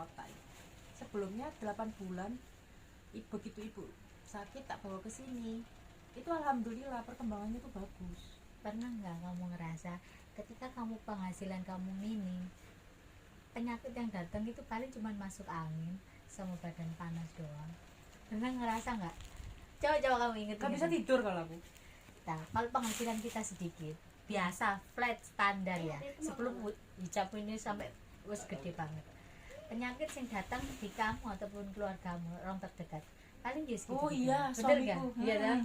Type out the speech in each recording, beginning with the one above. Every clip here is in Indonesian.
otak. Sebelumnya 8 bulan begitu ibu sakit tak bawa ke sini, itu alhamdulillah perkembangannya tuh bagus. Pernah nggak kamu ngerasa ketika kamu penghasilan kamu minim, penyakit yang datang itu paling cuma masuk angin sama badan panas doang? Pernah ngerasa nggak? Coba kamu inget. Gak bisa tidur kalau aku. Nah, kalau penghasilan kita sedikit, biasa flat standar ya, sebelum hijab ini sampai wes gede banget, penyakit yang datang di kamu ataupun keluargamu orang terdekat paling just gitu. Oh iya, bener suamiku. kan? Iya kan?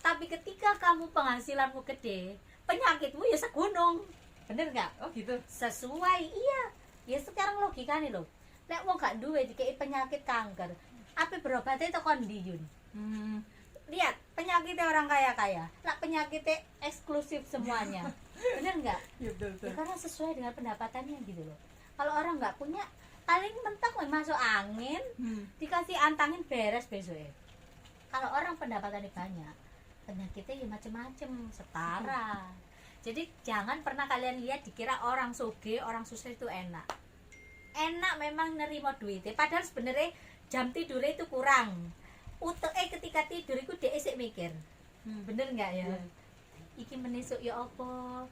Tapi ketika kamu penghasilanmu gede, penyakitmu ya segunung, bener nggak? Oh gitu. Sesuai, iya. Ya sekarang logika nih loh, lek wong gak duwe dikei penyakit kanker, apa berobatnya itu kondiyun. Lihat penyakitnya orang kaya lah, penyakitnya eksklusif semuanya. Bener nggak? Ya betul. Ya, karena sesuai dengan pendapatannya gitu loh. Kalau orang nggak punya, paling mentok masuk angin, dikasih antangin beres besoknya. Kalau orang pendapatannya banyak, penyakitnya ya macem-macem, setara. Jadi jangan pernah kalian lihat dikira orang sugih, orang susah itu enak. Enak memang nerima duitnya, padahal sebenarnya jam tidurnya itu kurang. Ketika tidur itu dia isik mikir, bener nggak ya? Iki menisuk ya apa?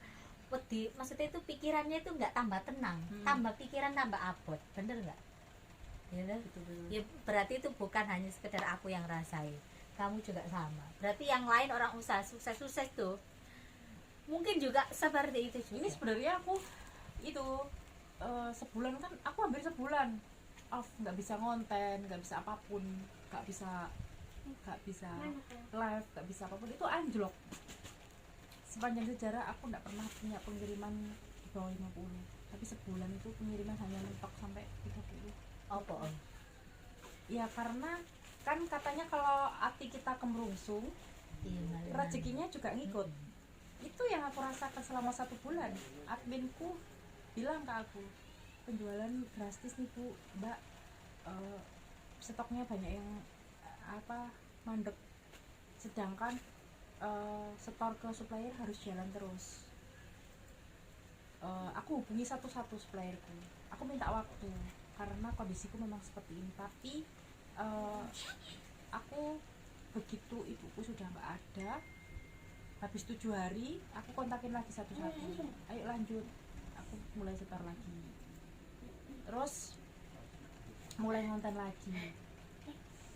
Wedi, maksudnya itu pikirannya itu nggak tambah tenang, tambah pikiran tambah abot, bener nggak? Ya, Betul. ya berarti itu bukan hanya sekedar aku yang rasain, kamu juga sama. Berarti yang lain orang usaha sukses tuh mungkin juga seperti itu juga. Ini sebenarnya aku itu sebulan kan, aku hampir sebulan off, nggak bisa ngonten, nggak bisa apapun, nggak bisa live, nggak bisa apapun, itu anjlok. Sepanjang sejarah aku nggak pernah punya pengiriman di bawah 50, tapi sebulan itu pengiriman hanya mentok sampai 30. Apa? Ya karena kan katanya kalau hati kita kemerungsung, rezekinya juga ngikut. Itu yang aku rasakan selama 1 bulan. Adminku bilang ke aku, penjualan drastis nih bu, mbak, stoknya banyak yang mandek, sedangkan setor ke supplier harus jalan terus. Aku hubungi satu-satu supplierku, aku minta waktu karena kondisiku memang seperti ini. Tapi aku begitu ibuku sudah nggak ada, habis 7 hari aku kontakin lagi satu-satu, ayo lanjut, aku mulai setor lagi, terus mulai ngonten lagi.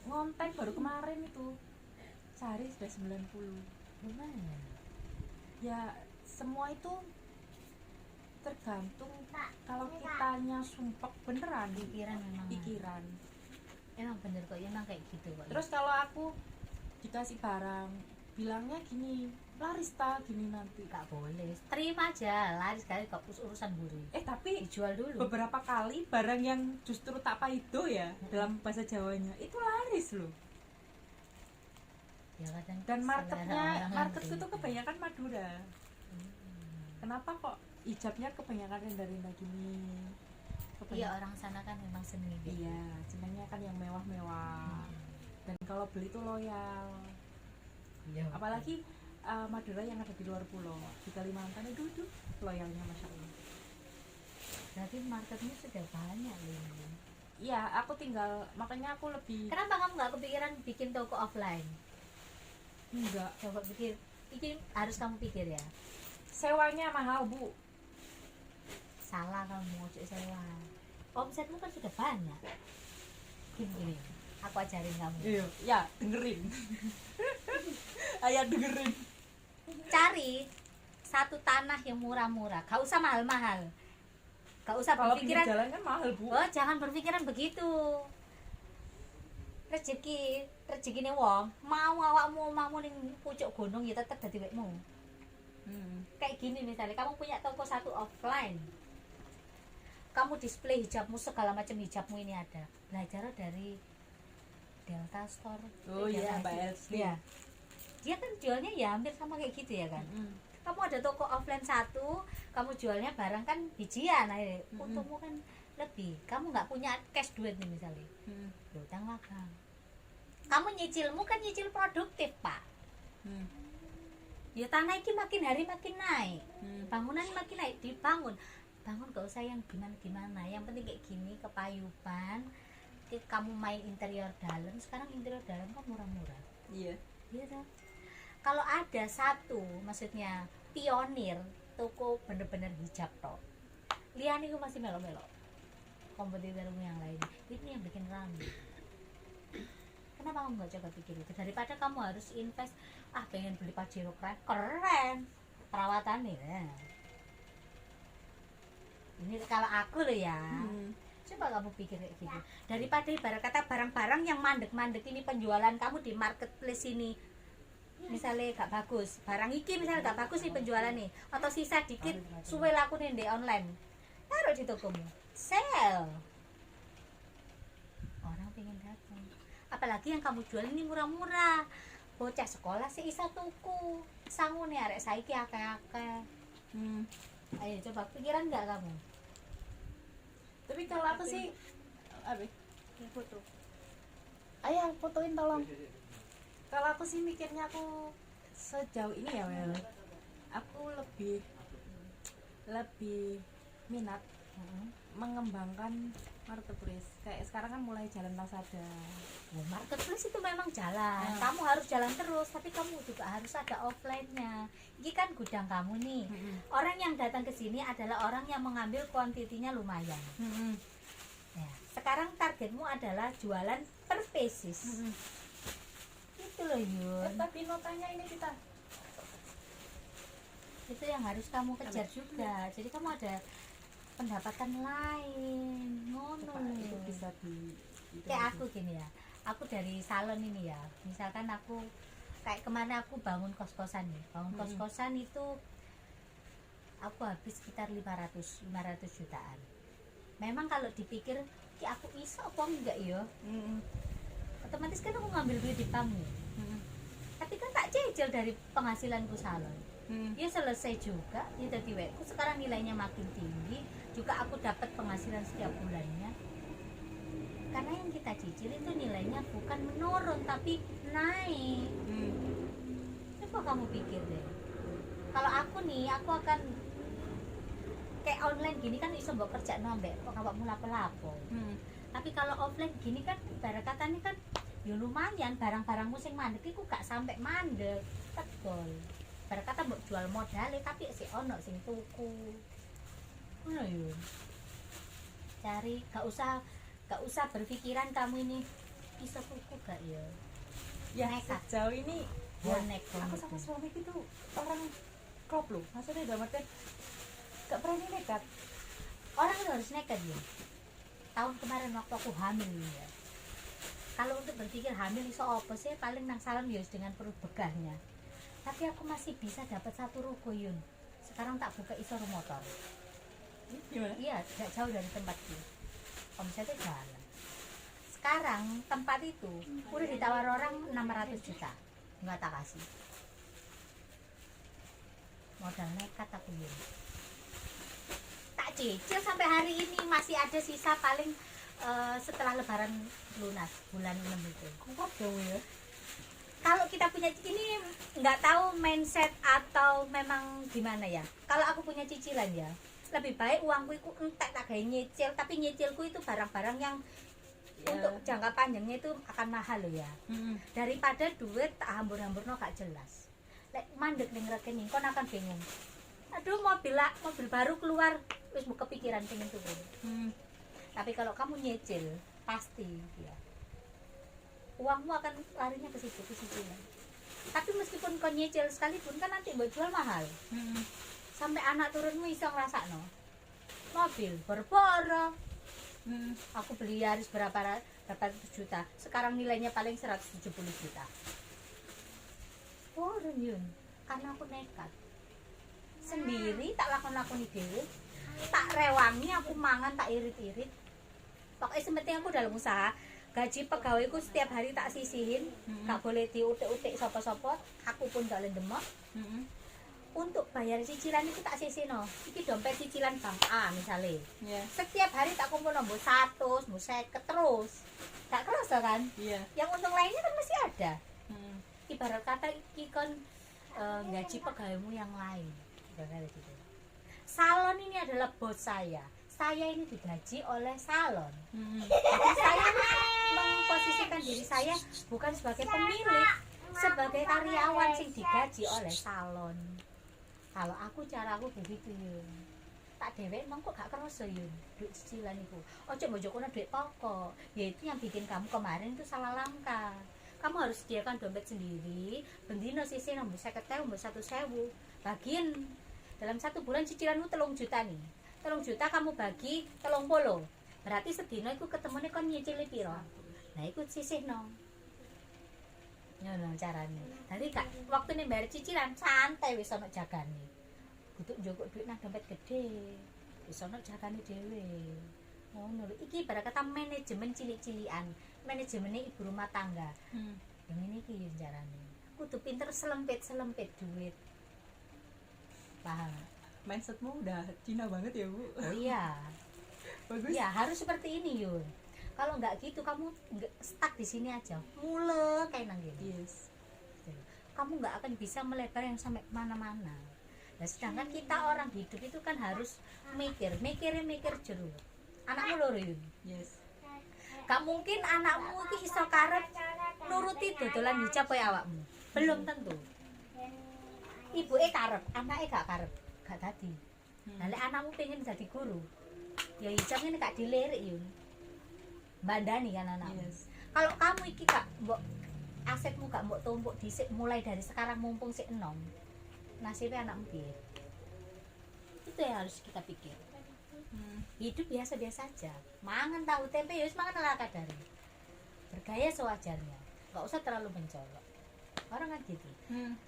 Ngonten baru kemarin itu sehari sudah 90. Lumayan. Ya semua itu tergantung kalau kitanya sumpek beneran, Pikiran memang pikiran. emang bener kok, emang kayak gitu kok. Terus kalau aku dikasih barang bilangnya gini, laris ta gini, nanti gak boleh, terima aja, laris kali kok urusan buru. tapi Dijual dulu. beberapa kali barang yang justru tak paido ya, dalam bahasa Jawanya, itu laris loh. Ya, kadang Dan marketku gitu. tuh kebanyakan Madura. Kenapa kok hijabnya kebanyakan rendah-rendah gini? Iya, orang sana kan memang seni. Iya, senangnya kan yang mewah-mewah. Dan kalau beli tuh loyal. Iya. Apalagi Madura yang ada di luar pulau, di Kalimantan itu loyalnya Masya Allah. Berarti marketnya sudah banyak loh. Iya, aku tinggal, makanya aku lebih Kenapa kamu nggak kepikiran bikin toko offline? enggak. Coba pikir, ini harus kamu pikir ya. Sewanya mahal bu. Salah kamu, ojo sewa. Omsetmu kan sudah banyak. Gini, aku ajarin kamu. Iya, ya dengerin. Ayah dengerin. Cari satu tanah yang murah-murah, gak usah mahal-mahal. Gak usah Kalau pinggir berpikiran, jalan kan mahal bu. oh jangan berpikiran begitu. Rezeki wong, mau awakmu omahmu ning pucuk gunung ya tetep dadi wekmu. Kayak gini misalnya, kamu punya toko satu offline, kamu display hijabmu, segala macam hijabmu ini ada. Belajar dari Delta Store. Oh iya, Mbak Delta Elsie. Iya. Dia kan jualnya ya hampir sama kayak gitu ya kan. Kamu ada toko offline satu, kamu jualnya barang kan bijian, untungmu kan lebih. Kamu nggak punya cash duit nih misalnya, utang magang. Kamu nyicilmu kan nyicil produktif pak. Ya tanah ini makin hari makin naik, bangunan makin naik, dibangun. bangun gak usah yang gimana-gimana, yang penting kayak gini kepayuban. Kamu main interior dalam, sekarang interior dalam kan murah-murah. Iya. Iya kan? Kalau ada satu, maksudnya pionir toko bener-bener hijab tok, liane itu masih melo-melo kompetitormu yang lain, ini yang bikin rame. Kenapa kamu gak coba pikir itu, daripada kamu harus invest pengen beli pajero keren perawatannya ya. Ini kalau aku loh ya, coba kamu pikir kayak gitu, daripada ibarat kata barang-barang yang mandek-mandek ini penjualan kamu di marketplace ini, misalnya gak bagus, barang iki misalnya gak bagus nih penjualan nih, atau sisa dikit suwe laku nih di online, taruh di tokomu, sell, orang pengen datang. Apalagi yang kamu jual ini murah-murah, bocah sekolah sih isa tuku sangu nih arek saiki akeh-akeh. Ayo coba pikiran nggak kamu? Tapi kalau aku sih apa? Foto. Ayah fotoin tolong. Kalau aku sih mikirnya, aku sejauh ini ya Wel, aku lebih minat mengembangkan marketplace. Kayak sekarang kan mulai jalan Lazada. Marketplace itu memang jalan, kamu harus jalan terus, tapi kamu juga harus ada offline-nya. Ini kan gudang kamu nih. Orang yang datang ke sini adalah orang yang mengambil kuantitinya lumayan. Ya, sekarang targetmu adalah jualan per pieces. Itu loh Yun. Tapi notanya ini kita. Itu yang harus kamu kejar juga. Jadi kamu ada pendapatan lain. Ngono. Itu bisa Kayak aku gini ya. Aku dari salon ini ya. Misalkan aku kayak kemana aku bangun kos-kosan nih. Bangun kos-kosan itu aku habis sekitar 500 jutaan. Memang kalau dipikir, ya aku iso apa enggak ya? Otomatis kan aku ngambil duit di bank nih. Tapi kan tak cicil dari penghasilanku salon. Ya selesai juga, ya tadi weku sekarang nilainya makin tinggi, juga aku dapat penghasilan setiap bulannya. Karena yang kita cicil itu nilainya bukan menurun tapi naik. Coba kamu pikir deh. Kalau aku nih, aku akan kayak online gini kan iso mbok kerja nombek kok awakmu lapo-lapo. Tapi kalau offline gini kan ibarat katanya kan ya lumayan, barang-barangmu sing mandek iku gak sampai mandek. Tegol. Ibarat kata mbok jual modalnya tapi si ono sing tuku. Ngono yo. Cari gak usah berpikiran kamu ini bisa tuku gak ya. Ya nekat. sejauh ini Bonek aku sama suamiku itu orang klop loh. Maksudnya dalam artian gak berani nekat. Orang itu harus nekat ya. Tahun kemarin waktu aku hamil ya. Kalau untuk berpikir hamil iso apa sih, paling nang salon ya dengan perut begahnya. Tapi aku masih bisa dapat satu ruko Yun. Sekarang tak buka iso motor. Gimana? Iya, tidak jauh dari tempatku. Omsetnya jalan. Sekarang tempat itu udah ditawar orang 600 juta. Enggak tak kasih. Modal nekat aku Yun. Tak cicil sampai hari ini masih ada sisa paling setelah lebaran lunas bulan 6 itu. Kuat dong ya. Kalau kita punya ini nggak tahu mindset atau memang gimana ya. Kalau aku punya cicilan ya, lebih baik uangku itu entek tak gawe nyicil, tapi nyicilku itu barang-barang yang untuk jangka panjangnya itu akan mahal loh ya. Daripada duit tak hambur-hamburno gak jelas. Lek mandek ning rekening kon akan bingung. Aduh mobil baru keluar wis mau kepikiran pengen turun. Tapi kalau kamu nyicil pasti ya. Uangmu akan larinya ke situ, ke cicilan. Tapi meskipun kau nyicil sekalipun kan nanti buat jual mahal. Sampai anak turunmu iso ngrasakno. Mobil berboro. Aku beli Yaris berapa ratus juta. Sekarang nilainya paling 170 juta. Turun Yun. Karena aku nekat. Sendiri tak lakon-lakoni dhewe. Tak rewangi aku mangan tak irit-irit. Pokoknya sementing aku dalam usaha. Gaji pegawaiku setiap hari tak sisihin, gak boleh diutik-utik sapa-sapa, aku pun gak lendemok. Untuk bayar cicilan itu tak sisino. Iki dompet cicilan bank A misalnya. Setiap hari tak kumpul nombor 100, 50 terus. Gak kerasa kan? Yang untung lainnya kan masih ada. Ibarat kata iki kan gaji pegawaimu yang lain. Gitu. salon ini adalah bos saya ini digaji oleh salon. Jadi saya memposisikan diri saya bukan sebagai pemilik, sebagai karyawan sing digaji oleh salon. Kalau aku caraku begitu yun. Tak dewek emang kok gak kerasa yun duit cicilan itu. Ojo mojokono duit pokok. Yaitu yang bikin kamu kemarin itu salah langkah. Kamu harus sediakan dompet sendiri, bendino sisi nombor 50.000, nombor 1.000. Bagian dalam 1 bulan cicilanmu 3 juta nih. 3 juta kamu bagi 30. Berarti sedino iku ketemune kon nyicili piro? Nah, iku sisihno. Ngono carane. Dadi gak waktune bayar cicilan santai wis ana jagane. Kudu njogok duit nang dompet gede. Wis ana jagane dhewe. Ngono lho. Iki ibarat kata manajemen cilik-cilikan, manajemen ibu rumah tangga. Yang ini iki yo carane. Kudu pinter selempit duit. Paham? Mindsetmu udah Cina banget ya, Bu. Oh iya. Bagus. Ya, harus seperti ini, Yun. Kalau enggak gitu kamu stuck di sini aja. Mulai kayak nang gini. Yes. Kamu enggak akan bisa melebar yang sampai mana-mana. Nah, sedangkan kita orang hidup itu kan harus mikir jero. Anakmu loro, Yun. Yes. Gak mungkin anakmu iki iso karep nuruti dodolan hijab koyo awakmu. Belum tentu. Ibuke karep, anake gak karep, gak dadi. Lah lek anakmu pengen dadi guru, ya hijab ini gak dilirik yun. Bandani kan anakmu. Yes. Kalau kamu iki gak mbok asetmu gak mbok tumpuk dhisik mulai dari sekarang mumpung sik enom. Nasibnya anakmu piye? Itu yang harus kita pikir. Hidup biasa-biasa aja. Mangan tahu tempe ya wis mangan ala kadare. Bergaya sewajarnya. Gak usah terlalu mencolok. Orang kan gitu.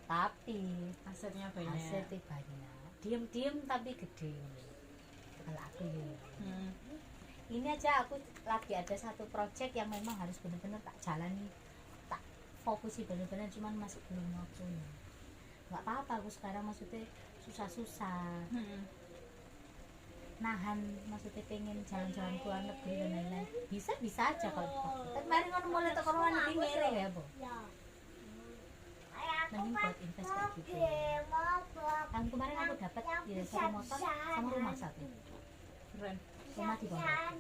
Tapi Asetnya banyak. asetnya banyak. Diem tapi gede. Kalau aku ya. Ini aja aku lagi ada satu project yang memang harus benar-benar tak jalani, tak fokusi benar-benar, cuman masih belum waktunya. Nggak apa-apa aku sekarang maksudnya susah-susah. Nahan maksudnya pengen jalan-jalan ke luar negeri dan lain-lain. Bisa aja kalau tapi kemarin kan mulai toko luar negeri merah ya, Bu. Mending buat invest kayak gitu. Kan kemarin aku dapat ya satu motor sama rumah satu. Keren. Rumah di bawah.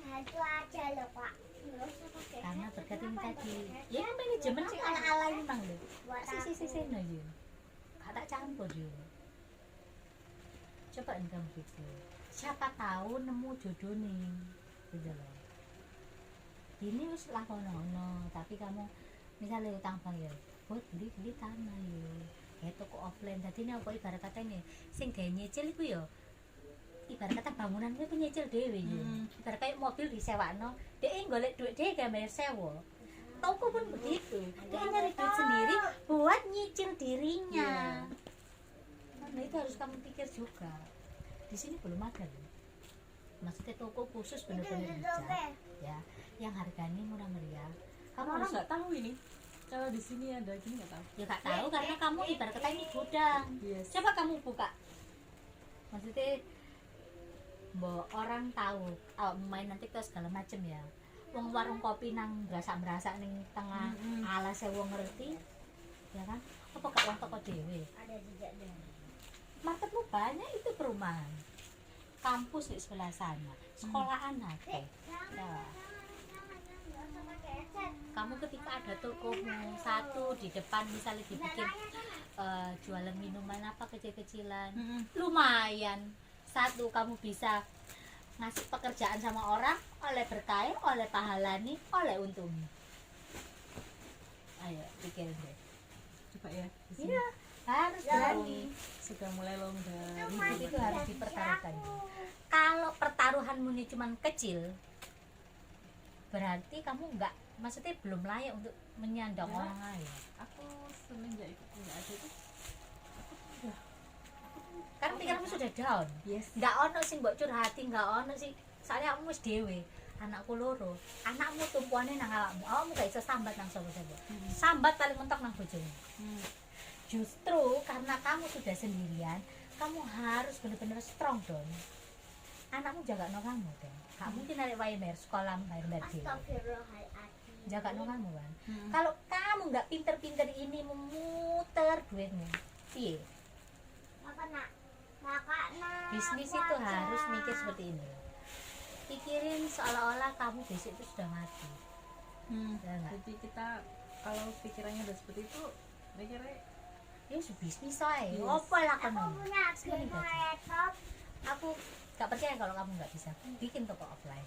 Karena berkat ini tadi. Ya kan manajemen sih ala-ala ini mang lho. Sisi no yo. Gak tak campur yo. Coba kamu gitu. Siapa tahu nemu jodoh nih. Gitu loh. Ini wis lakono, tapi kamu misalnya utang bank ya. Buat beli tanah yo, kayak toko offline. Tadi ini apa ibarat kata ini, sing gawe nyicil itu yo, ibarat kata bangunan itu nyicil dewe yo. Ibarat kayak mobil disewakno, dia golek duit dia gak bayar sewa. Toko pun begitu, dia nyari duit sendiri buat nyicil dirinya. Nah itu harus kamu pikir juga. Di sini belum ada loh. Maksudnya toko khusus benar-benar hijab, ya, yang harganya murah meriah. Kamu Orang harus nggak tahu ini. Kalau di sini ada gini nggak tahu. ya gak tahu karena kamu ibarat kata ini gudang. Yes. Coba kamu buka, maksudnya orang tahu main nanti ke segala macem ya. Wong warung kopi nang berasa ning tengah alas wong ngerti ya kan, apa gak wong toko dhewe marketmu banyak, itu perumahan, kampus di sebelah sana, sekolahan ada ya. Kamu ketika ada tokomu satu di depan misalnya dibikin jualan minuman apa kecil-kecilan, lumayan. Satu kamu bisa ngasih pekerjaan sama orang, oleh berkah, oleh pahala nih, oleh untung. Ayo pikirin deh. Coba ya. Di sini. Iya, harus berani. Sudah mulai longgar. Hidup itu harus dipertaruhkan. Kalau pertaruhanmu ini cuma kecil, berarti kamu enggak, maksudnya belum layak untuk menyandang Ya. orang lain. Aku semenjak itu nggak ada itu. Kan pikiranmu sudah down. Yes. Enggak ono sing mbok curhati, enggak ono sing soalnya kamu wis dhewe. Anakku loro, anakmu tumpuane nang awakmu. Awakmu gak iso sambat nang sapa-sapa. Sambat paling mentok nang bojomu. Justru karena kamu sudah sendirian, kamu harus benar-benar strong dong. Anakmu jaga no kamu dong. Gak mungkin arek wae bayar sekolah bayar dhewe. Jaga no kamu kan. Kalau kamu nggak pinter-pinter ini memutar duitmu, piye? Bisnis itu harus mikir seperti ini loh. Pikirin seolah-olah kamu besok itu sudah mati. Ya nggak? Jadi kita kalau pikirannya udah seperti itu mikirnya Ya bisnis aja. Yes. Apa lah kamu? Aku gak percaya kalau kamu nggak bisa bikin toko offline.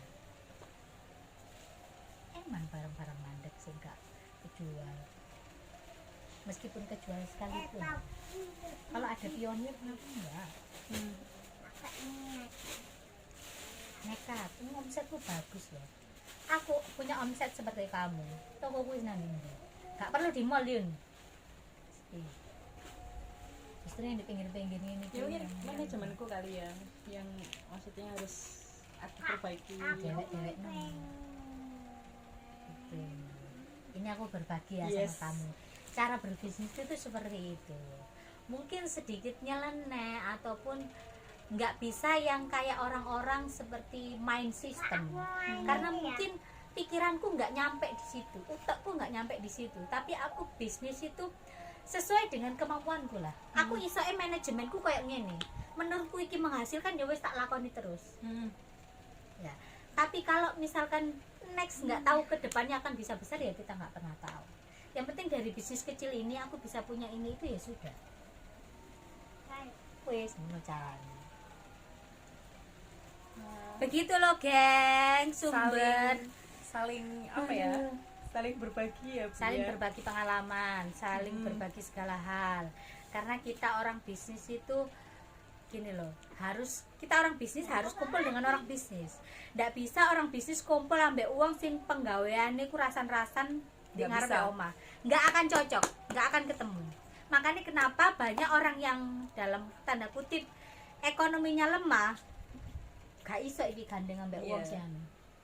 Emang barang-barang mandek sih nggak kejual. Meskipun kejual sekalipun. Kalau ada pionir kenapa enggak? Nekat, ini omsetku bagus loh. Aku punya omset seperti kamu. Tokoku nang ndi? Gak perlu di mall Yun. Justru yang di pinggir-pinggir ini ya mungkin manajemenku kali ya, yang maksudnya harus aku perbaiki. dewek-dewek nang. Gitu. Ini aku berbagi ya Yes. sama kamu. Cara berbisnis itu seperti itu. Mungkin sedikit nyeleneh ataupun nggak bisa yang kayak orang-orang seperti main system. Karena mungkin pikiranku nggak nyampe di situ, otakku nggak nyampe di situ. Tapi aku bisnis itu sesuai dengan kemampuanku lah. Aku isoe manajemenku kayak gini. Menurutku iki menghasilkan ya wis tak lakoni terus. Ya. Tapi kalau misalkan next nggak tahu ke depannya akan bisa besar ya kita nggak pernah tahu. Yang penting dari bisnis kecil ini aku bisa punya ini itu ya sudah. Wes caranya. Begitu loh geng, sumber saling apa ya? Saling berbagi ya, Bu, saling ya. berbagi pengalaman, saling berbagi segala hal. Karena kita orang bisnis itu gini loh, kita orang bisnis harus kumpul dengan orang bisnis. Nggak bisa orang bisnis kumpul ambek uang sing penggaweane ku rasan-rasan di Nggak ngarepe bisa. omah. Nggak akan cocok, nggak akan ketemu. Makanya kenapa banyak orang yang dalam tanda kutip ekonominya lemah gak iso iki gandeng ambek Iya. uang sih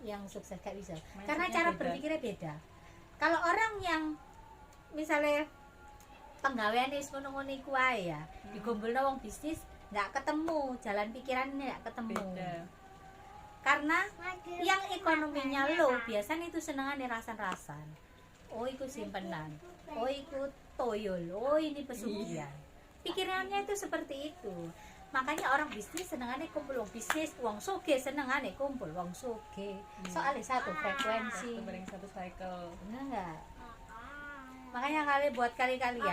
yang sukses gak bisa. Mindsetnya Karena cara beda. berpikirnya beda. Kalau orang yang misalnya penggawean wis ngono-ngono iku wae ya, dikumpulno wong bisnis nggak ketemu, jalan pikirannya nggak ketemu. Beda. Karena yang ekonominya low biasanya itu senengannya rasan-rasan. Oh iku simpenan, oh iku toyol, oh ini pesugihan. Pikirannya itu seperti itu. Makanya orang bisnis senengannya kumpul wong bisnis, wong soge senengannya kumpul wong soge. Soalnya satu frekuensi. Satu bareng satu cycle. Bener nggak? Makanya buat kalian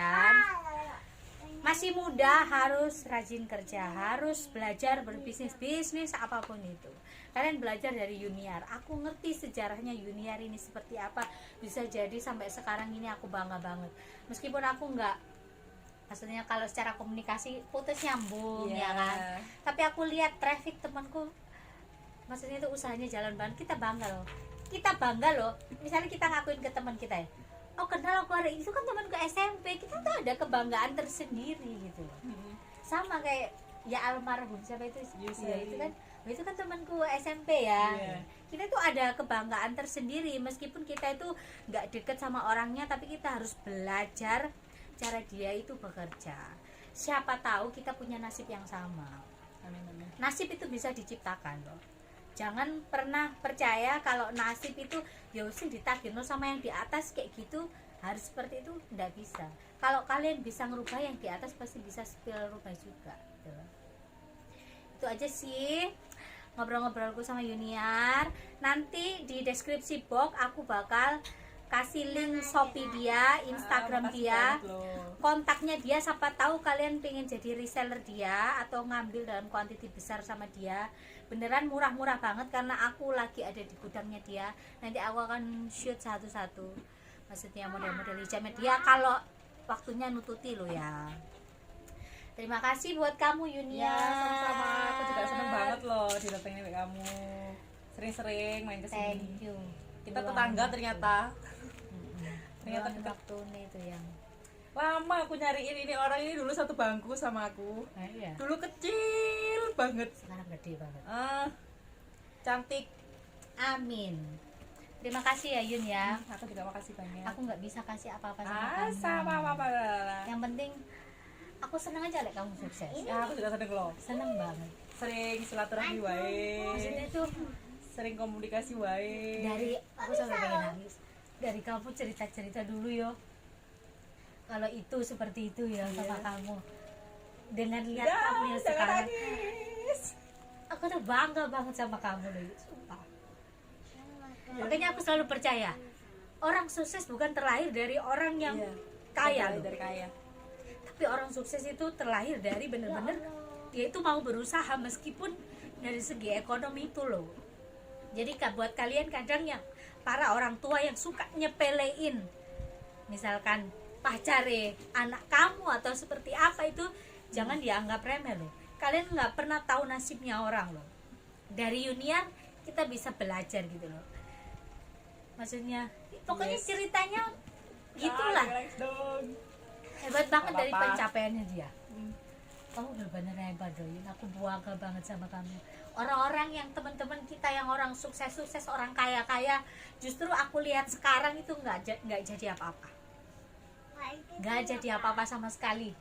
masih muda harus rajin kerja, harus belajar berbisnis, bisnis apapun itu. Kalian belajar dari Yuniar. Aku ngerti sejarahnya Yuniar ini seperti apa, bisa jadi sampai sekarang ini aku bangga banget. Meskipun aku nggak, maksudnya kalau secara komunikasi putus nyambung Iya. ya kan. Tapi aku lihat traffic temanku, maksudnya itu usahanya jalan banget, kita bangga loh. Kita bangga loh. Misalnya kita ngakuin ke teman kita ya, oh kenal aku hari itu kan temanku SMP, kita tuh ada kebanggaan tersendiri gitu loh. Sama kayak ya almarhum siapa itu ya, itu kan temanku SMP ya. Iya. Kita tuh ada kebanggaan tersendiri meskipun kita itu nggak deket sama orangnya, tapi kita harus belajar cara dia itu bekerja. Siapa tahu kita punya nasib yang sama. Amin, amin. Nasib itu bisa diciptakan loh. Jangan pernah percaya kalau nasib itu ya sih ditakdirno sama yang di atas kayak gitu, harus seperti itu, nggak bisa. Kalau kalian bisa ngerubah yang di atas pasti bisa rubah juga gitu loh. Itu aja sih ngobrol-ngobrolku sama Yuniar. Nanti di deskripsi box aku bakal kasih link Shopee dia, Instagram makasih dia, banget loh. kontaknya dia. Siapa tahu kalian pengen jadi reseller dia atau ngambil dalam kuantiti besar sama dia. Beneran murah-murah banget karena aku lagi ada di gudangnya dia. Nanti aku akan shoot satu-satu, maksudnya model-model hijabnya dia kalau waktunya nututi lo ya. Terima kasih buat kamu Yunia. Ya, sama-sama. Aku juga seneng banget loh didatengin sama kamu. Sering-sering main kesini. Thank you. Kita tetangga ternyata. Ternyata Luangin dekat. waktu nih itu yang Lama aku nyariin ini orang ini, dulu satu bangku sama aku. iya. Dulu kecil banget. Sekarang gede banget. Cantik. Amin. Terima kasih ya Yun ya. Aku juga makasih banyak. Aku nggak bisa kasih apa-apa sama kamu. Sama apa. Yang penting aku seneng aja liat kamu sukses. Ya, aku juga seneng loh. Seneng banget. Sering silaturahmi wae. Maksudnya itu Sering komunikasi wae. dari aku sampai pengen nangis. Dari kamu cerita-cerita dulu yo. Kalau itu seperti itu ya sama kamu. dengan lihat kamu yang jangan sekarang. nangis. Aku tuh bangga banget sama kamu loh, sumpah. Ya. Makanya aku selalu percaya orang sukses bukan terlahir dari orang yang Iya. kaya Terlahir loh. dari kaya. Tapi orang sukses itu terlahir dari bener-bener dia itu mau berusaha meskipun dari segi ekonomi itu loh. Jadi buat kalian kadang yang para orang tua yang suka nyepelein, misalkan pacare anak kamu atau seperti apa itu, jangan dianggap remeh loh. Kalian nggak pernah tahu nasibnya orang loh. Dari Yuniar kita bisa belajar gitu loh. Maksudnya pokoknya Yes. ceritanya gitulah. Relax dong. Hebat banget dari Apa-apa. pencapaiannya dia. Kamu benar-benar hebat Doyin, aku bangga banget sama kamu. Orang-orang yang teman-teman kita yang orang sukses-sukses, orang kaya-kaya, justru aku lihat sekarang itu nggak jadi apa-apa, nggak jadi apa-apa sama sekali.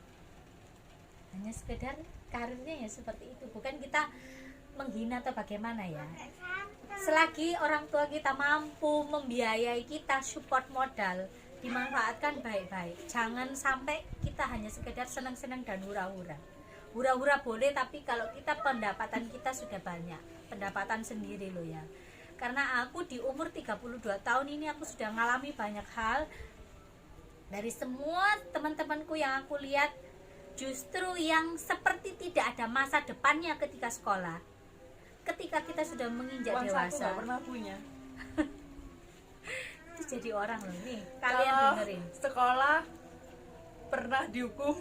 Hanya sekedar karirnya ya seperti itu. Bukan kita menghina atau bagaimana ya. Selagi orang tua kita mampu membiayai kita, support modal, dimanfaatkan baik-baik. Jangan sampai kita hanya sekedar senang-senang dan hura-hura. Hura-hura boleh, tapi kalau kita pendapatan kita sudah banyak, pendapatan sendiri loh ya. Karena aku di umur 32 tahun ini aku sudah mengalami banyak hal. Dari semua teman-temanku yang aku lihat, justru yang seperti tidak ada masa depannya ketika sekolah. Ketika kita sudah menginjak Uang saku dewasa, nggak pernah punya. itu jadi orang loh nih. Kalian Kalau dengerin. sekolah pernah dihukum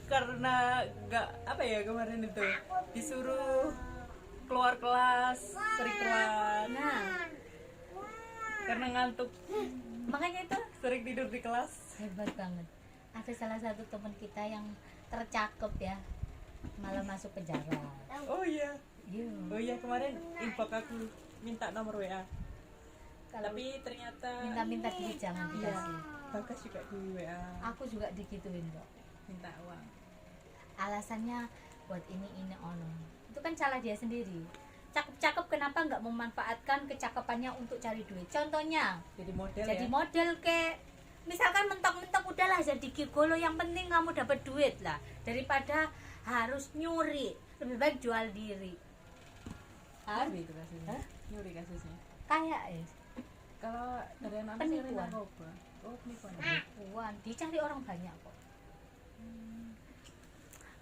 karena nggak apa ya kemarin itu disuruh keluar kelas, sering keluar Nah, karena ngantuk, makanya itu sering tidur di kelas. hebat banget. Ada salah satu teman kita yang tercakep ya, malah masuk penjara. Oh iya, Iya. oh iya kemarin inbox aku minta nomor WA, Kalau tapi ternyata minta-minta duit jangan iya, dikasih. Bagas juga di WA Aku juga digituin kok. minta uang. Alasannya buat ini ono. Itu kan salah dia sendiri. Cakep-cakep kenapa nggak memanfaatkan kecakapannya untuk cari duit? Contohnya Jadi model jadi ya. model ke, misalkan mentok-mentok udahlah jadi gigolo, yang penting kamu dapat duit lah, daripada harus nyuri. Lebih baik jual diri. Nyuri itu kasusnya. Hah? Nyuri kasusnya. Kayak Kalau dari anak Penipuan. narkoba. Oh penipuan. penipuan, dicari orang banyak kok.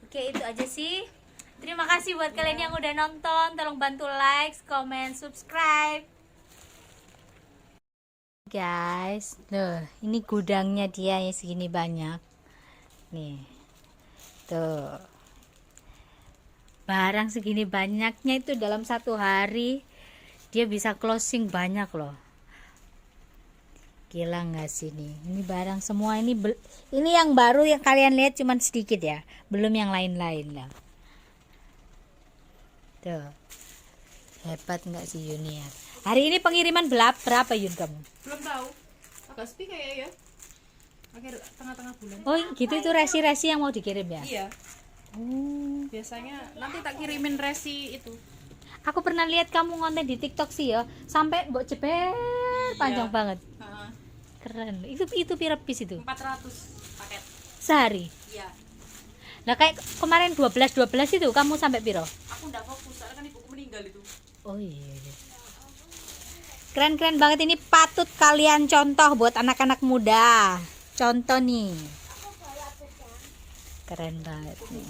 Oke, itu aja sih. Terima kasih buat kalian yang udah nonton. Tolong bantu like, comment, subscribe. Guys, tuh, ini gudangnya dia yang segini banyak. Nih. Tuh. Barang segini banyaknya itu dalam satu hari dia bisa closing banyak loh. Gila nggak sih nih? Ini barang semua ini ini yang baru yang kalian lihat cuman sedikit ya, belum yang lain-lain lah. Tuh, hebat nggak sih Yuniar? Hari ini pengiriman berapa Yun kamu? Belum tahu. Agak sepi kayak ya. Akhir tengah-tengah bulan. Oh gitu, itu resi-resi yang mau dikirim ya? Iya. Oh. Biasanya nanti tak kirimin resi itu. Aku pernah lihat kamu ngonten di TikTok sih ya, sampai mbok jeber panjang banget. Heeh. Keren. Itu pira piece itu? 400 paket. Sehari. Iya. Lah kayak kemarin 12 itu kamu sampai piro? Aku enggak fokus soalnya kan ibuku meninggal itu. Oh iya. Keren-keren banget, ini patut kalian contoh buat anak-anak muda. Contoh nih. Keren banget nih.